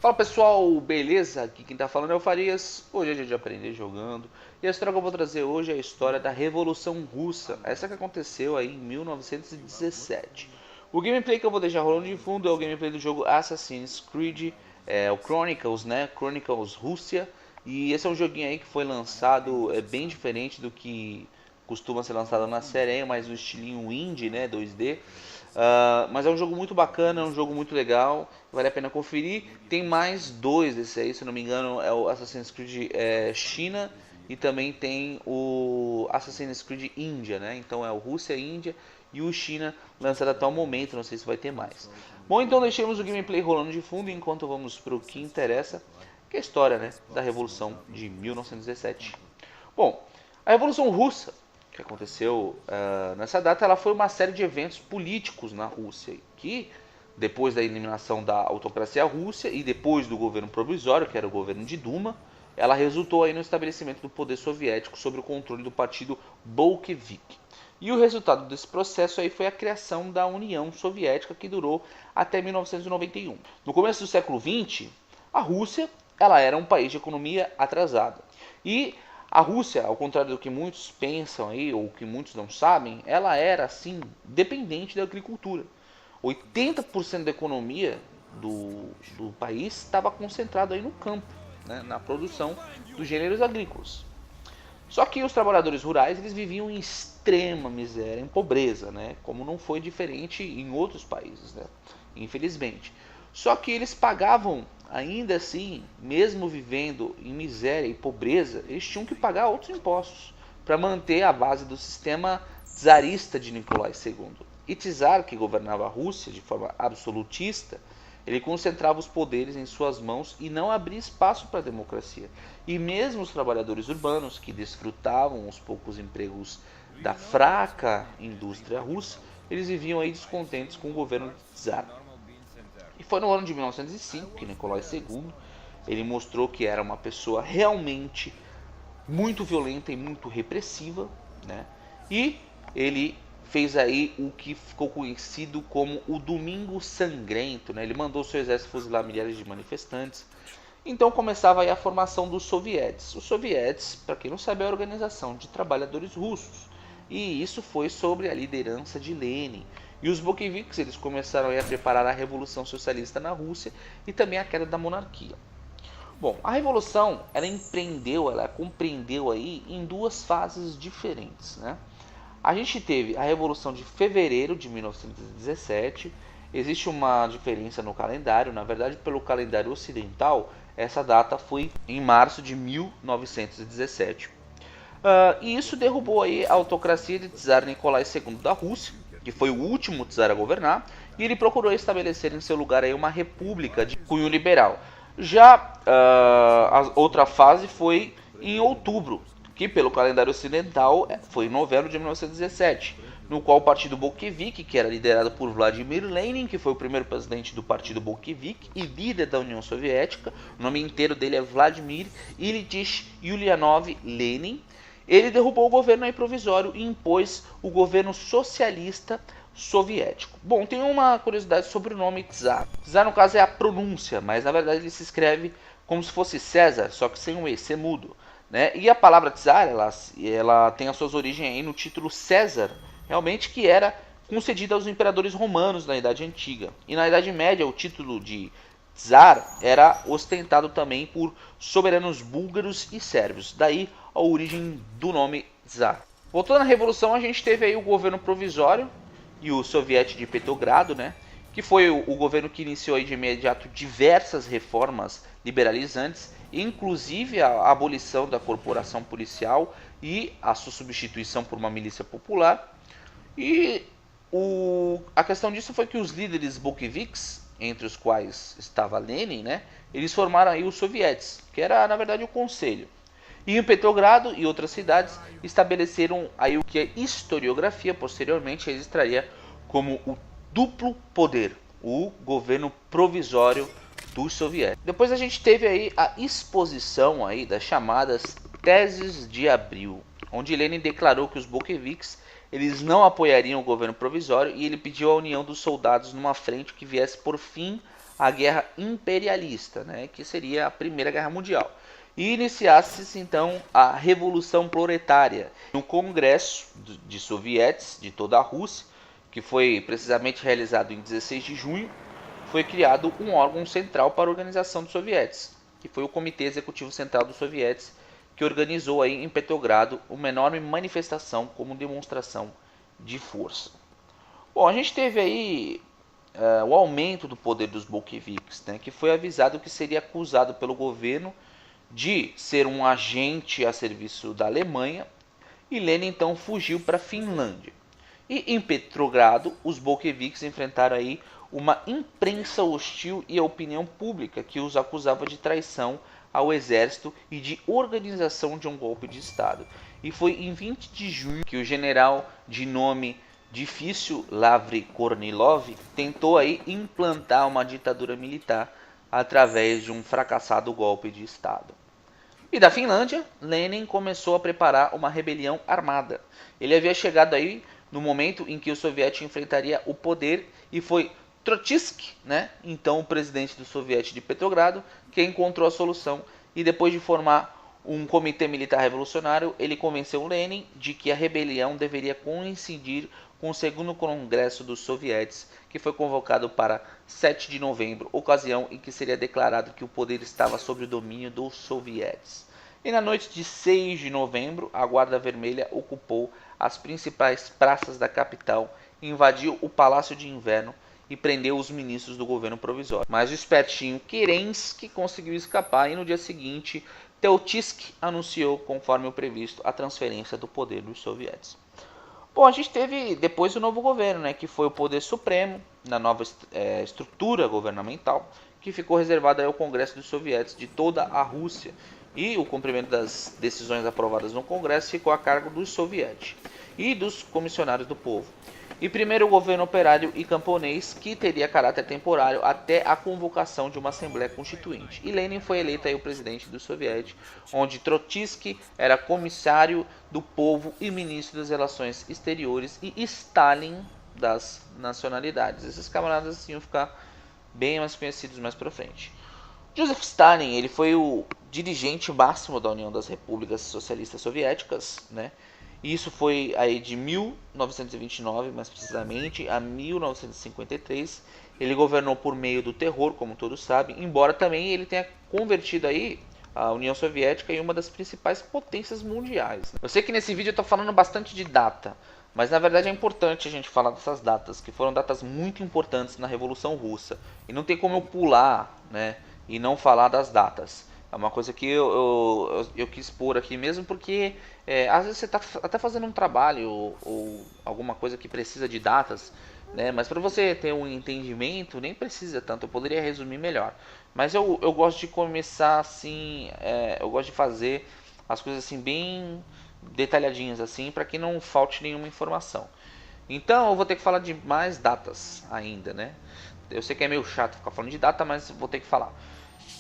Fala pessoal, beleza? Aqui quem tá falando é o Farias. Hoje é dia de aprender jogando. E a história que eu vou trazer hoje é a história da Revolução Russa. Essa que aconteceu aí em 1917. O gameplay que eu vou deixar rolando de fundo é o gameplay do jogo Assassin's Creed, o Chronicles, né? Chronicles Rússia. E esse é um joguinho aí que foi lançado bem diferente do que costuma ser lançado na série, mais no estilinho indie, né? 2D. Mas é um jogo muito bacana, é um jogo muito legal, vale a pena conferir. Tem mais dois desse aí, se não me engano, é o Assassin's Creed China e também tem o Assassin's Creed Índia, né? Então é o Rússia, Índia e o China lançado até o momento, não sei se vai ter mais. Bom, então deixemos o gameplay rolando de fundo enquanto vamos para o que interessa, que é a história, né, da Revolução de 1917. Bom, a Revolução Russa que aconteceu nessa data, ela foi uma série de eventos políticos na Rússia, que depois da eliminação da autocracia russa e depois do governo provisório, que era o governo de Duma, ela resultou aí no estabelecimento do poder soviético sob o controle do partido Bolchevique. E o resultado desse processo aí foi a criação da União Soviética, que durou até 1991. No começo do século XX, a Rússia ela era um país de economia atrasada. E a Rússia, ao contrário do que muitos pensam aí, ou que muitos não sabem, ela era, assim, dependente da agricultura. 80% da economia do país estava concentrado aí no campo, né, na produção dos gêneros agrícolas. Só que os trabalhadores rurais eles viviam em extrema miséria, em pobreza, né, como não foi diferente em outros países, né, infelizmente. Só que eles pagavam, ainda assim, mesmo vivendo em miséria e pobreza, eles tinham que pagar outros impostos para manter a base do sistema czarista de Nicolai II. E Czar, que governava a Rússia de forma absolutista, ele concentrava os poderes em suas mãos e não abria espaço para a democracia. E mesmo os trabalhadores urbanos, que desfrutavam os poucos empregos da fraca indústria russa, eles viviam aí descontentes com o governo de Czar. E foi no ano de 1905 que Nicolai II ele mostrou que era uma pessoa realmente muito violenta e muito repressiva, né? E ele fez aí o que ficou conhecido como o Domingo Sangrento, né? Ele mandou seu exército fuzilar milhares de manifestantes. Então começava aí a formação dos sovietes. Os sovietes, para quem não sabe, é a organização de trabalhadores russos. E isso foi sobre a liderança de Lenin. E os bolcheviques eles começaram aí a preparar a revolução socialista na Rússia e também a queda da monarquia. Bom, a revolução ela compreendeu aí em duas fases diferentes, né? A gente teve a revolução de fevereiro de 1917. Existe uma diferença no calendário, na verdade, pelo calendário ocidental, essa data foi em março de 1917. E isso derrubou aí a autocracia de Tsar Nicolai II da Rússia, que foi o último czar a governar, e ele procurou estabelecer em seu lugar aí uma república de cunho liberal. Já a outra fase foi em outubro, que pelo calendário ocidental foi em novembro de 1917, no qual o partido Bolchevique, que era liderado por Vladimir Lenin, que foi o primeiro presidente do partido Bolchevique e líder da União Soviética, o nome inteiro dele é Vladimir Ilyich Ulyanov Lenin, ele derrubou o governo aí provisório e impôs o governo socialista soviético. Bom, tem uma curiosidade sobre o nome Czar. Czar no caso é a pronúncia, mas na verdade ele se escreve como se fosse César, só que sem o E, C mudo. Né? E a palavra Czar, ela tem as suas origens aí no título César, realmente que era concedido aos imperadores romanos na Idade Antiga. E na Idade Média o título de Czar era ostentado também por soberanos búlgaros e sérvios. Daí a origem do nome Czar. Voltando à Revolução, a gente teve aí o governo provisório e o soviete de Petrogrado, né? Que foi o governo que iniciou aí de imediato diversas reformas liberalizantes, inclusive a abolição da corporação policial e a sua substituição por uma milícia popular. E a questão disso foi que os líderes bolcheviques, entre os quais estava Lenin, né, eles formaram aí os sovietes, que era na verdade o conselho. E em Petrogrado e outras cidades estabeleceram aí o que a historiografia posteriormente registraria como o duplo poder, o governo provisório dos soviéticos. Depois a gente teve aí a exposição aí das chamadas Teses de Abril, onde Lenin declarou que os bolcheviques eles não apoiariam o governo provisório e ele pediu a união dos soldados numa frente que viesse por fim a Guerra Imperialista, né, que seria a Primeira Guerra Mundial. E iniciasse então a Revolução Proletária, no Congresso de Sovietes de toda a Rússia, que foi precisamente realizado em 16 de junho, foi criado um órgão central para a organização dos sovietes, que foi o Comitê Executivo Central dos Sovietes, que organizou aí em Petrogrado uma enorme manifestação como demonstração de força. Bom, a gente teve aí o aumento do poder dos bolcheviques, né, que foi avisado que seria acusado pelo governo de ser um agente a serviço da Alemanha, e Lenin então fugiu para a Finlândia. E em Petrogrado, os bolcheviques enfrentaram aí uma imprensa hostil e a opinião pública que os acusava de traição ao exército e de organização de um golpe de Estado. E foi em 20 de junho que o general de nome difícil Lavry Kornilov tentou aí implantar uma ditadura militar através de um fracassado golpe de Estado. E da Finlândia, Lenin começou a preparar uma rebelião armada. Ele havia chegado aí no momento em que o soviete enfrentaria o poder, e foi Trotsky, né, então o presidente do soviete de Petrogrado, que encontrou a solução, e depois de formar um comitê militar revolucionário, ele convenceu Lenin de que a rebelião deveria coincidir com o segundo congresso dos sovietes, que foi convocado para 7 de novembro, ocasião em que seria declarado que o poder estava sob o domínio dos sovietes. E na noite de 6 de novembro, a Guarda Vermelha ocupou as principais praças da capital, invadiu o Palácio de Inverno e prendeu os ministros do governo provisório. Mas o espertinho Kerensky conseguiu escapar, e no dia seguinte, Trotsky anunciou, conforme o previsto, a transferência do poder dos sovietes. Bom, a gente teve depois o novo governo, né, que foi o poder supremo na nova estrutura governamental, que ficou reservada ao Congresso dos Sovietes de toda a Rússia, e o cumprimento das decisões aprovadas no Congresso ficou a cargo dos sovietes e dos comissionários do povo. E primeiro o governo operário e camponês, que teria caráter temporário até a convocação de uma Assembleia Constituinte. E Lenin foi eleito aí o presidente do soviete, onde Trotsky era comissário do povo e ministro das relações exteriores, e Stalin das nacionalidades. Esses camaradas assim iam ficar bem mais conhecidos mais para frente. Joseph Stalin, ele foi o dirigente máximo da União das Repúblicas Socialistas Soviéticas, né? E isso foi aí de 1929, mais precisamente, a 1953. Ele governou por meio do terror, como todos sabem, embora também ele tenha convertido aí a União Soviética em uma das principais potências mundiais. Eu sei que nesse vídeo eu estou falando bastante de data, mas na verdade é importante a gente falar dessas datas, que foram datas muito importantes na Revolução Russa. E não tem como eu pular, né, e não falar das datas. É uma coisa que eu quis pôr aqui mesmo, porque às vezes você está até fazendo um trabalho ou alguma coisa que precisa de datas, né? Mas para você ter um entendimento, nem precisa tanto, eu poderia resumir melhor. Mas eu gosto de começar assim, eu gosto de fazer as coisas assim bem detalhadinhas, assim, para que não falte nenhuma informação. Então eu vou ter que falar de mais datas ainda, né? Eu sei que é meio chato ficar falando de data, mas vou ter que falar.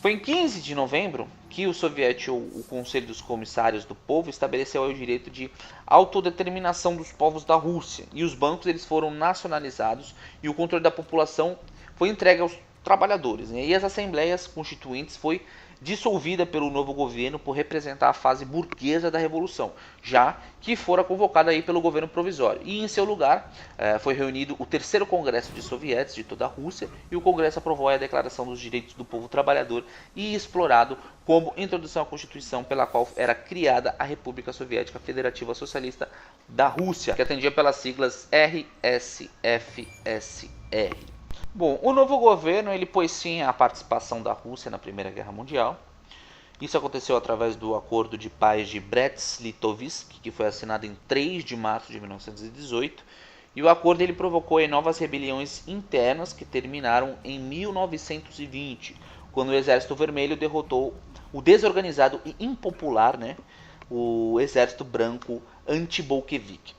Foi em 15 de novembro que o soviete, o Conselho dos Comissários do Povo, estabeleceu o direito de autodeterminação dos povos da Rússia, e os bancos eles foram nacionalizados e o controle da população foi entregue aos trabalhadores, né? E as assembleias constituintes foi dissolvida pelo novo governo por representar a fase burguesa da revolução, já que fora convocada aí pelo governo provisório. E em seu lugar foi reunido o terceiro congresso de sovietes de toda a Rússia, e o congresso aprovou a declaração dos direitos do povo trabalhador e explorado como introdução à Constituição, pela qual era criada a República Soviética Federativa Socialista da Rússia, que atendia pelas siglas RSFSR. Bom, o novo governo ele pôs fim à participação da Rússia na Primeira Guerra Mundial. Isso aconteceu através do Acordo de Paz de Brest-Litovsk, que foi assinado em 3 de março de 1918. E o acordo ele provocou novas rebeliões internas que terminaram em 1920, quando o Exército Vermelho derrotou o desorganizado e impopular, né, o Exército Branco anti-bolchevique.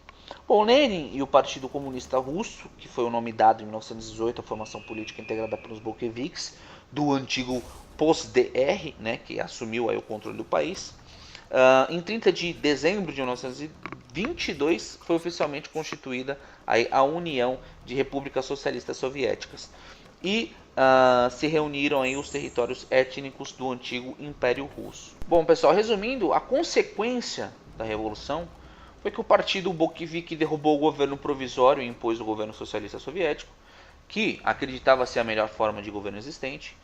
Bom, Lenin e o Partido Comunista Russo, que foi o nome dado em 1918 à formação política integrada pelos bolcheviques, do antigo POS-DR, né, que assumiu aí o controle do país, em 30 de dezembro de 1922 foi oficialmente constituída aí a União de Repúblicas Socialistas Soviéticas. e se reuniram aí os territórios étnicos do antigo Império Russo. Bom, pessoal, resumindo, a consequência da Revolução foi que o partido bolchevique derrubou o governo provisório e impôs o governo socialista soviético, que acreditava ser a melhor forma de governo existente,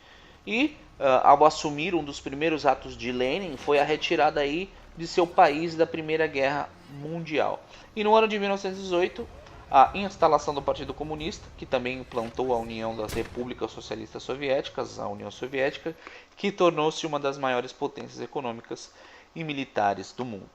e ao assumir, um dos primeiros atos de Lenin foi a retirada aí de seu país da Primeira Guerra Mundial. E no ano de 1918, a instalação do Partido Comunista, que também implantou a União das Repúblicas Socialistas Soviéticas, a União Soviética, que tornou-se uma das maiores potências econômicas e militares do mundo.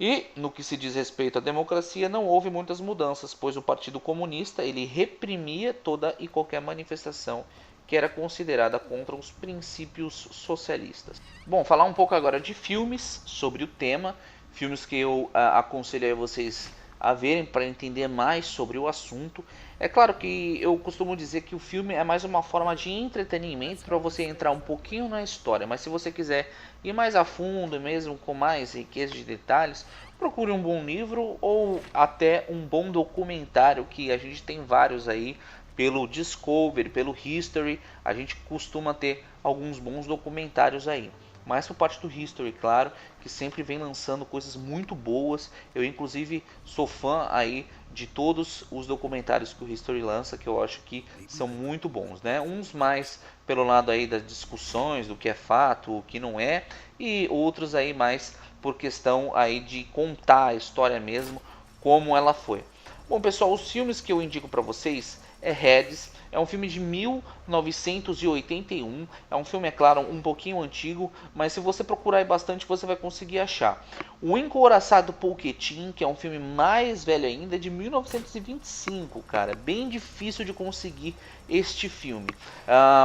E, no que se diz respeito à democracia, não houve muitas mudanças, pois o Partido Comunista ele reprimia toda e qualquer manifestação que era considerada contra os princípios socialistas. Bom, falar um pouco agora de filmes sobre o tema, filmes que eu aconselho a vocês a verem para entender mais sobre o assunto. É claro que eu costumo dizer que o filme é mais uma forma de entretenimento para você entrar um pouquinho na história, mas se você quiser ir mais a fundo, mesmo com mais riqueza de detalhes, procure um bom livro ou até um bom documentário, que a gente tem vários aí pelo Discovery, pelo History. A gente costuma ter alguns bons documentários aí. Mais por parte do History, claro, que sempre vem lançando coisas muito boas. Eu inclusive sou fã aí de todos os documentários que o History lança, que eu acho que são muito bons, né? Uns mais pelo lado aí das discussões do que é fato, o que não é, e outros aí mais por questão aí de contar a história mesmo, como ela foi. Bom, pessoal, os filmes que eu indico para vocês é Reds, é um filme de 1981, é um filme, é claro, um pouquinho antigo, mas se você procurar aí bastante você vai conseguir achar. O Encouraçado Pouquetim, que é um filme mais velho ainda, é de 1925, cara, bem difícil de conseguir este filme.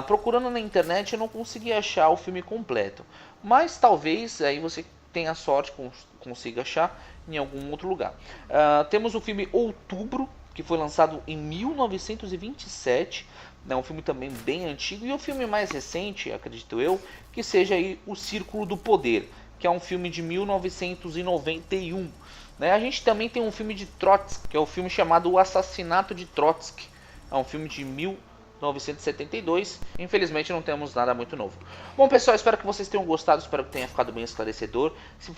Procurando na internet eu não consegui achar o filme completo, mas talvez aí você tenha sorte, consiga achar em algum outro lugar. Temos o filme Outubro, que foi lançado em 1927, né, um filme também bem antigo, e o filme mais recente, acredito eu, que seja aí O Círculo do Poder, que é um filme de 1991. Né? A gente também tem um filme de Trotsky, que é o filme chamado O Assassinato de Trotsky, é um filme de 1972. Infelizmente não temos nada muito novo. Bom, pessoal, espero que vocês tenham gostado, espero que tenha ficado bem esclarecedor. Se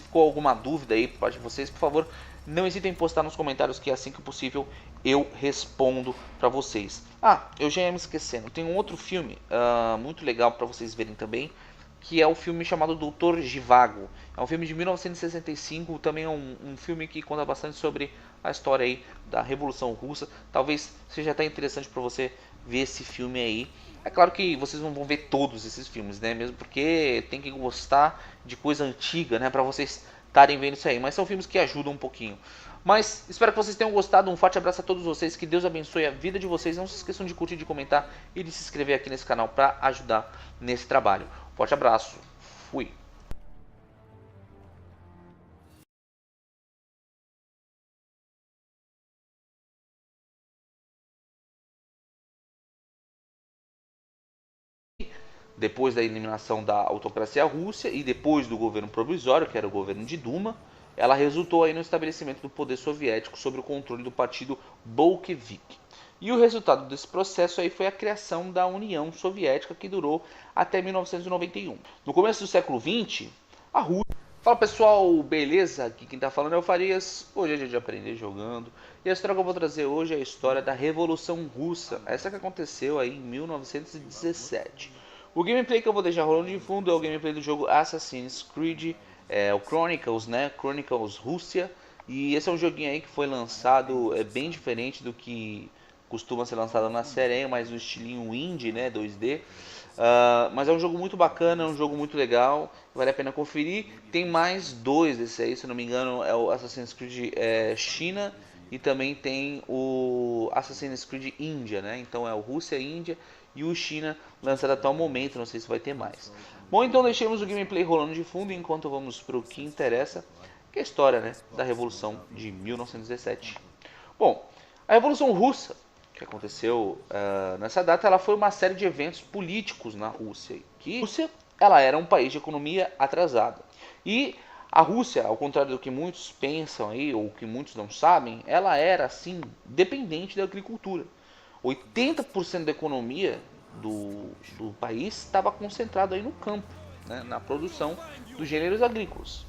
ficou alguma dúvida aí por parte de vocês, por favor, não hesitem em postar nos comentários, que assim que possível eu respondo para vocês. Eu já ia me esquecendo, tem um outro filme muito legal para vocês verem também, que é o filme chamado Doutor Zhivago. É um filme de 1965, também é um filme que conta bastante sobre a história aí da Revolução Russa. Talvez seja até interessante para você ver esse filme aí. É claro que vocês não vão ver todos esses filmes, né? Mesmo porque tem que gostar de coisa antiga, né? Para vocês estarem vendo isso aí. Mas são filmes que ajudam um pouquinho. Mas espero que vocês tenham gostado. Um forte abraço a todos vocês. Que Deus abençoe a vida de vocês. Não se esqueçam de curtir, de comentar e de se inscrever aqui nesse canal para ajudar nesse trabalho. Forte abraço. Fui. Depois da eliminação da autocracia russa e depois do governo provisório, que era o governo de Duma, ela resultou aí no estabelecimento do poder soviético sob o controle do partido bolchevique. E o resultado desse processo aí foi a criação da União Soviética, que durou até 1991. No começo do século XX, a Rússia... Fala pessoal, beleza? Aqui quem tá falando é o Farias. Hoje é dia de aprender jogando. E a história que eu vou trazer hoje é a história da Revolução Russa. Essa que aconteceu aí em 1917. O gameplay que eu vou deixar rolando de fundo é o gameplay do jogo Assassin's Creed, o Chronicles, né? Chronicles Rússia. E esse é um joguinho aí que foi lançado, bem diferente do que costuma ser lançado na série, mais no estilinho indie, né? 2D. Mas é um jogo muito bacana, é um jogo muito legal, vale a pena conferir. Tem mais dois desse aí, se não me engano, é o Assassin's Creed China e também tem o Assassin's Creed Índia, né? Então é o Rússia e Índia e o China lançado até o momento, não sei se vai ter mais. Bom, então deixemos o gameplay rolando de fundo enquanto vamos para o que interessa, que é a história, né, da Revolução de 1917. Bom, a Revolução Russa, que aconteceu nessa data, ela foi uma série de eventos políticos na Rússia. Que a Rússia, ela era um país de economia atrasada. E a Rússia, ao contrário do que muitos pensam aí, ou que muitos não sabem, ela era, assim, dependente da agricultura. 80% da economia do país estava concentrado aí no campo, né, na produção dos gêneros agrícolas.